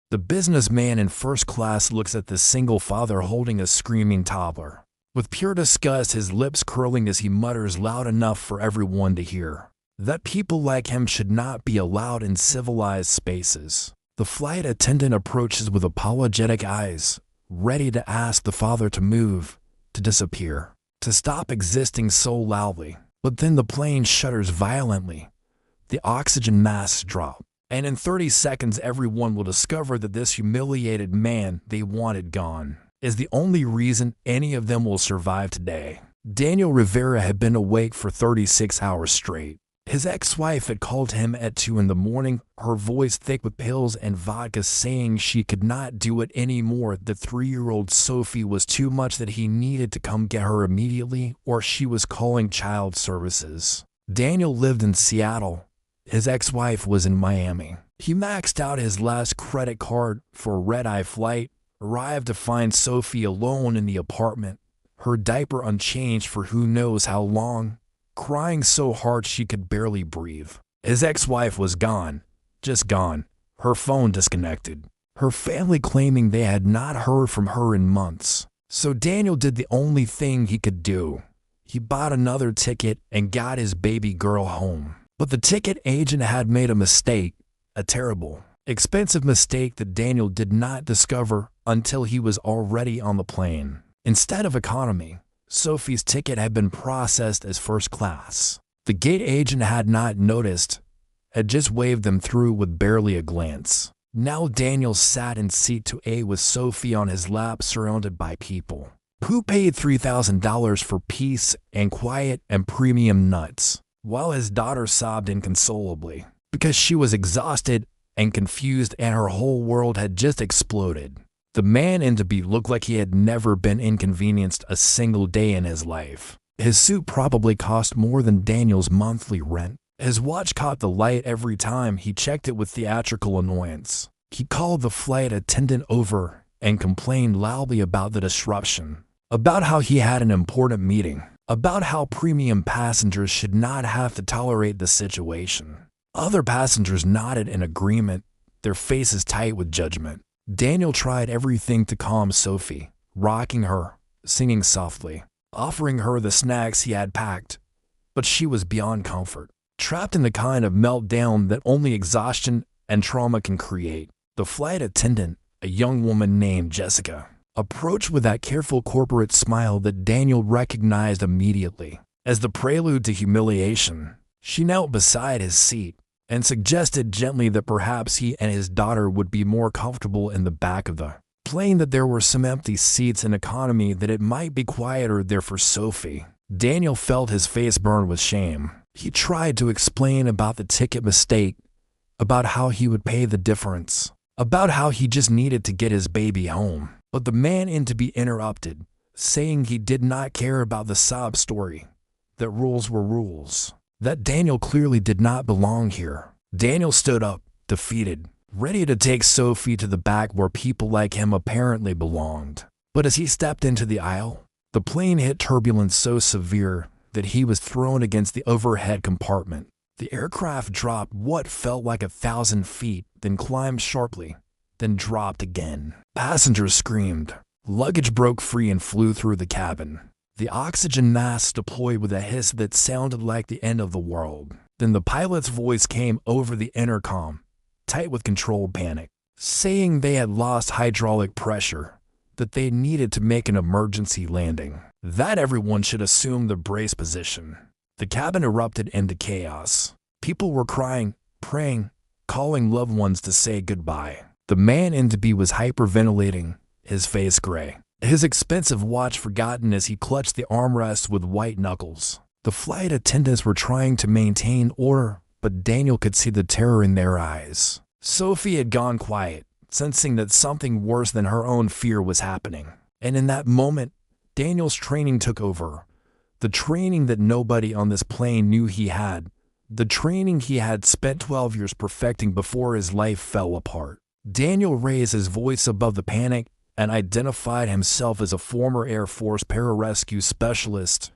The businessman in first class looks at the single father holding a screaming toddler. With pure disgust, his lips curling as he mutters loud enough for everyone to hear that people like him should not be allowed in civilized spaces. The flight attendant approaches with apologetic eyes, ready to ask the father to move, to disappear, to stop existing so loudly. But then the plane shudders violently. The oxygen masks drop, and in 30 seconds everyone will discover that this humiliated man they wanted gone is the only reason any of them will survive today. Daniel Rivera had been awake for 36 hours straight. His ex-wife had called him at 2 in the morning, her voice thick with pills and vodka, saying she could not do it anymore, that 3-year-old Sophie was too much, that he needed to come get her immediately or she was calling child services. Daniel lived in Seattle. His ex-wife was in Miami. He maxed out his last credit card for a red-eye flight, arrived to find Sophie alone in the apartment, her diaper unchanged for who knows how long, crying so hard she could barely breathe. His ex-wife was gone, just gone, her phone disconnected, her family claiming they had not heard from her in months. So Daniel did the only thing he could do. He bought another ticket and got his baby girl home. But the ticket agent had made a mistake, a terrible, expensive mistake that Daniel did not discover until he was already on the plane. Instead of economy, Sophie's ticket had been processed as first class. The gate agent had not noticed, had just waved them through with barely a glance. Now Daniel sat in seat 2A with Sophie on his lap, surrounded by people who paid $3,000 for peace and quiet and premium nuts, while his daughter sobbed inconsolably because she was exhausted and confused and her whole world had just exploded. The man in to be looked like he had never been inconvenienced a single day in his life. His suit probably cost more than Daniel's monthly rent. His watch caught the light every time he checked it with theatrical annoyance. He called the flight attendant over and complained loudly about the disruption, about how he had an important meeting, about how premium passengers should not have to tolerate the situation. Other passengers nodded in agreement, their faces tight with judgment. Daniel tried everything to calm Sophie, rocking her, singing softly, offering her the snacks he had packed, but she was beyond comfort, trapped in the kind of meltdown that only exhaustion and trauma can create. The flight attendant, a young woman named Jessica, approached with that careful corporate smile that Daniel recognized immediately as the prelude to humiliation. She knelt beside his seat and suggested gently that perhaps he and his daughter would be more comfortable in the back of the plane, that there were some empty seats in economy, that it might be quieter there for Sophie. Daniel felt his face burn with shame. He tried to explain about the ticket mistake, about how he would pay the difference, about how he just needed to get his baby home. But the man in to be interrupted, saying he did not care about the sob story, that rules were rules, that Daniel clearly did not belong here. Daniel stood up, defeated, ready to take Sophie to the back where people like him apparently belonged. But as he stepped into the aisle, the plane hit turbulence so severe that he was thrown against the overhead compartment. The aircraft dropped what felt like 1,000 feet, then climbed sharply, then dropped again. Passengers screamed. Luggage broke free and flew through the cabin. The oxygen masks deployed with a hiss that sounded like the end of the world. Then the pilot's voice came over the intercom, tight with controlled panic, saying they had lost hydraulic pressure, that they needed to make an emergency landing, that everyone should assume the brace position. The cabin erupted into chaos. People were crying, praying, calling loved ones to say goodbye. The man in to be was hyperventilating, his face gray, his expensive watch forgotten as he clutched the armrest with white knuckles. The flight attendants were trying to maintain order, but Daniel could see the terror in their eyes. Sophie had gone quiet, sensing that something worse than her own fear was happening. And in that moment, Daniel's training took over. The training that nobody on this plane knew he had. The training he had spent 12 years perfecting before his life fell apart. Daniel raised his voice above the panic and identified himself as a former Air Force pararescue specialist,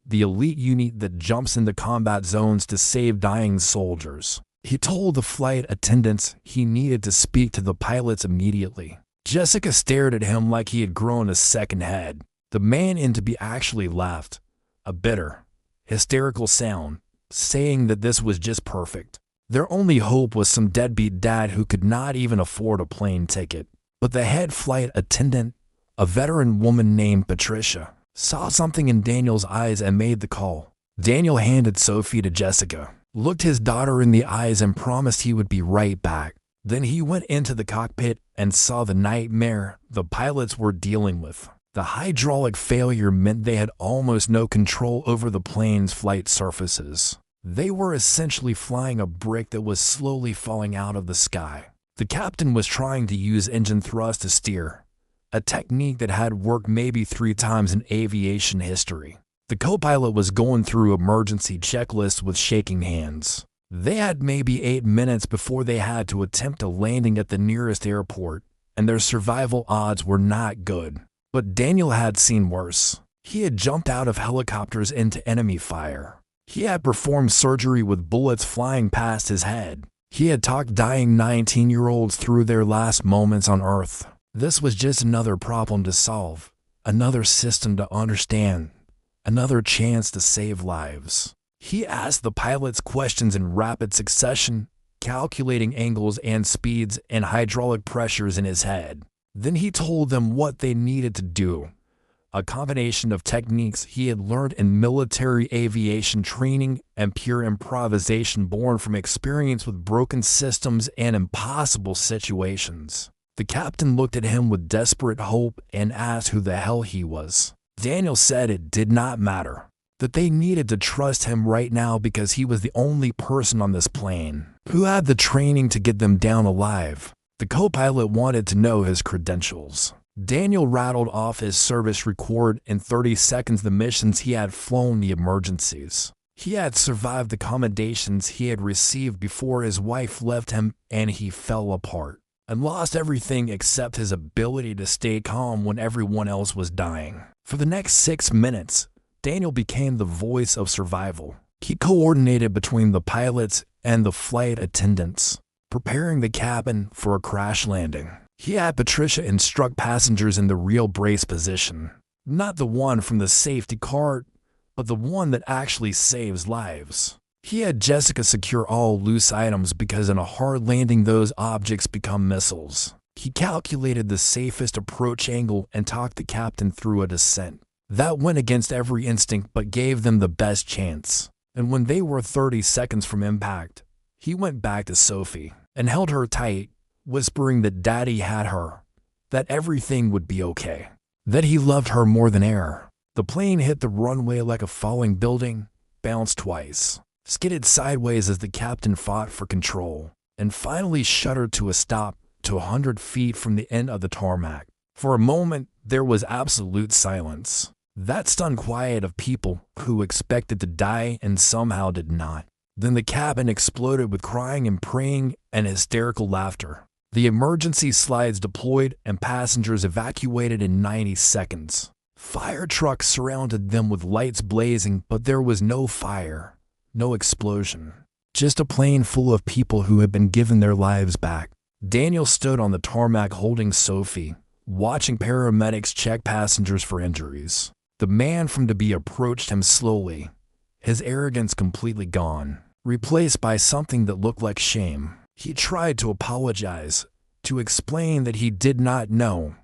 the elite unit that jumps into combat zones to save dying soldiers. He told the flight attendants he needed to speak to the pilots immediately. Jessica stared at him like he had grown a second head. The man in to be actually laughed, a bitter, hysterical sound, saying that this was just perfect. Their only hope was some deadbeat dad who could not even afford a plane ticket. But the head flight attendant, a veteran woman named Patricia, saw something in Daniel's eyes and made the call. Daniel handed Sophie to Jessica, looked his daughter in the eyes and promised he would be right back. Then he went into the cockpit and saw the nightmare the pilots were dealing with. The hydraulic failure meant they had almost no control over the plane's flight surfaces. They were essentially flying a brick that was slowly falling out of the sky. The captain was trying to use engine thrust to steer, a technique that had worked maybe 3 times in aviation history. The co-pilot was going through emergency checklists with shaking hands. They had maybe 8 minutes before they had to attempt a landing at the nearest airport, and their survival odds were not good. But Daniel had seen worse. He had jumped out of helicopters into enemy fire. He had performed surgery with bullets flying past his head. He had talked dying 19-year-olds through their last moments on Earth. This was just another problem to solve, another system to understand, another chance to save lives. He asked the pilots questions in rapid succession, calculating angles and speeds and hydraulic pressures in his head. Then he told them what they needed to do, a combination of techniques he had learned in military aviation training and pure improvisation born from experience with broken systems and impossible situations. The captain looked at him with desperate hope and asked who the hell he was. Daniel said it did not matter, that they needed to trust him right now because he was the only person on this plane who had the training to get them down alive. The co-pilot wanted to know his credentials. Daniel rattled off his service record in 30 seconds the missions he had flown, the emergencies. He had survived the accommodations he had received before his wife left him, and he fell apart and lost everything except his ability to stay calm when everyone else was dying. For the next 6 minutes, Daniel became the voice of survival. He coordinated between the pilots and the flight attendants, preparing the cabin for a crash landing. He had Patricia instruct passengers in the real brace position, not the one from the safety cart, but the one that actually saves lives. He had Jessica secure all loose items because in a hard landing those objects become missiles. He calculated the safest approach angle and talked the captain through a descent. That went against every instinct but gave them the best chance. And when they were 30 seconds from impact, he went back to Sophie and held her tight, whispering that Daddy had her, that everything would be okay, that he loved her more than air. The plane hit the runway like a falling building, bounced twice, skidded sideways as the captain fought for control, and finally shuddered to a stop to 100 feet from the end of the tarmac. For a moment, there was absolute silence. That stunned quiet of people who expected to die and somehow did not. Then the cabin exploded with crying and praying and hysterical laughter. The emergency slides deployed and passengers evacuated in 90 seconds. Fire trucks surrounded them with lights blazing, but there was no fire, no explosion. Just a plane full of people who had been given their lives back. Daniel stood on the tarmac holding Sophie, watching paramedics check passengers for injuries. The man from to be approached him slowly, his arrogance completely gone, replaced by something that looked like shame. He tried to apologize, to explain that he did not know,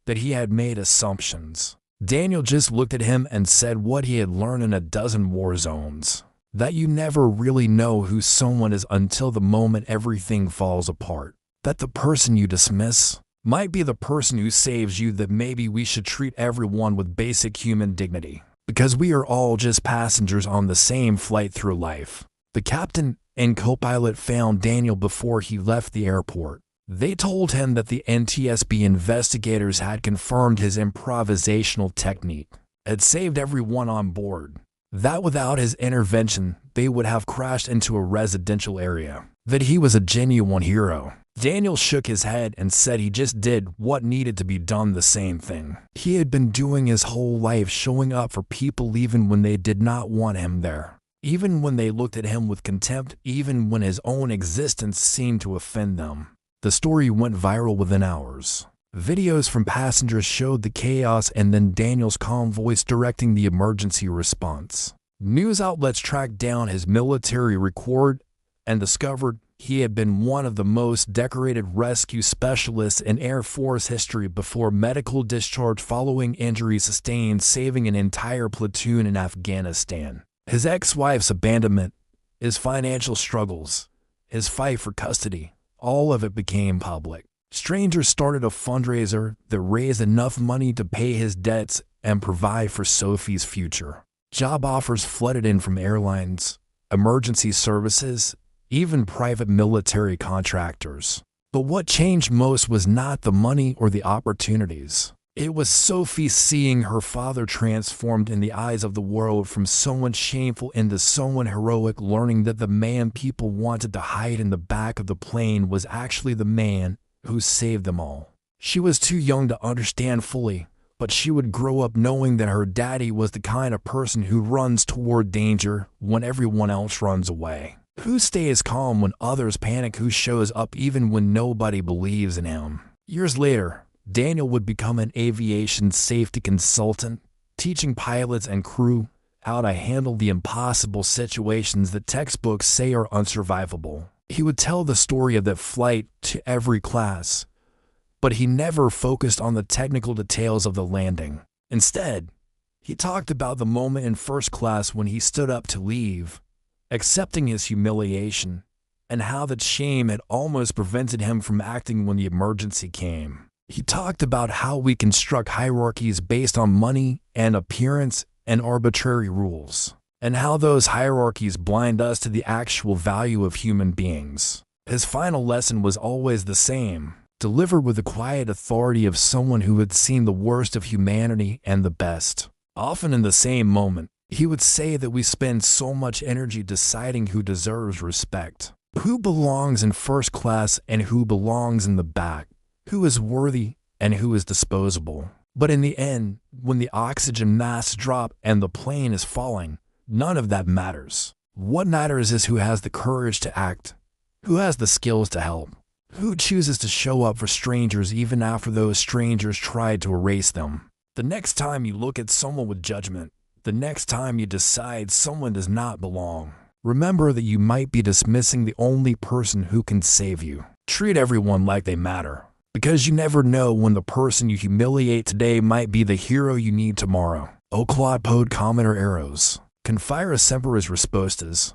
that he had made assumptions. Daniel just looked at him and said what he had learned in a dozen war zones, that you never really know who someone is until the moment everything falls apart, that the person you dismiss might be the person who saves you, that maybe we should treat everyone with basic human dignity, because we are all just passengers on the same flight through life. The captain and co-pilot found Daniel before he left the airport. They told him that the NTSB investigators had confirmed his improvisational technique, had saved everyone on board, that without his intervention they would have crashed into a residential area, that he was a genuine hero. Daniel shook his head and said he just did what needed to be done, the same thing he had been doing his whole life, showing up for people even when they did not want him there. even when they looked at him with contempt, even when his own existence seemed to offend them. The story went viral within hours. Videos from passengers showed the chaos and then Daniel's calm voice directing the emergency response. News outlets tracked down his military record and discovered he had been one of the most decorated rescue specialists in Air Force history before medical discharge following injuries sustained, saving an entire platoon in Afghanistan. His ex-wife's abandonment, his financial struggles, his fight for custody, all of it became public. Strangers started a fundraiser that raised enough money to pay his debts and provide for Sophie's future. Job offers flooded in from airlines, emergency services, even private military contractors. But what changed most was not the money or the opportunities. It was Sophie seeing her father transformed in the eyes of the world from someone shameful into someone heroic, learning that the man people wanted to hide in the back of the plane was actually the man who saved them all. She was too young to understand fully, but she would grow up knowing that her daddy was the kind of person who runs toward danger when everyone else runs away. Who stays calm when others panic, who shows up even when nobody believes in him. Years later, Daniel would become an aviation safety consultant, teaching pilots and crew how to handle the impossible situations that textbooks say are unsurvivable. He would tell the story of that flight to every class, but he never focused on the technical details of the landing. Instead, he talked about the moment in first class when he stood up to leave, accepting his humiliation, and how that shame had almost prevented him from acting when the emergency came. He talked about how we construct hierarchies based on money and appearance and arbitrary rules, and how those hierarchies blind us to the actual value of human beings. His final lesson was always the same, delivered with the quiet authority of someone who had seen the worst of humanity and the best. Often in the same moment, he would say that we spend so much energy deciding who deserves respect, who belongs in first class and who belongs in the back, who is worthy and who is disposable. But in the end, when the oxygen masks drop and the plane is falling, none of that matters. What matters is who has the courage to act, who has the skills to help, who chooses to show up for strangers even after those strangers tried to erase them. The next time you look at someone with judgment, the next time you decide someone does not belong, remember that you might be dismissing the only person who can save you. Treat everyone like they matter, because you never know when the person you humiliate today might be the hero you need tomorrow. O quod pod cometer eros, confira semper respostas.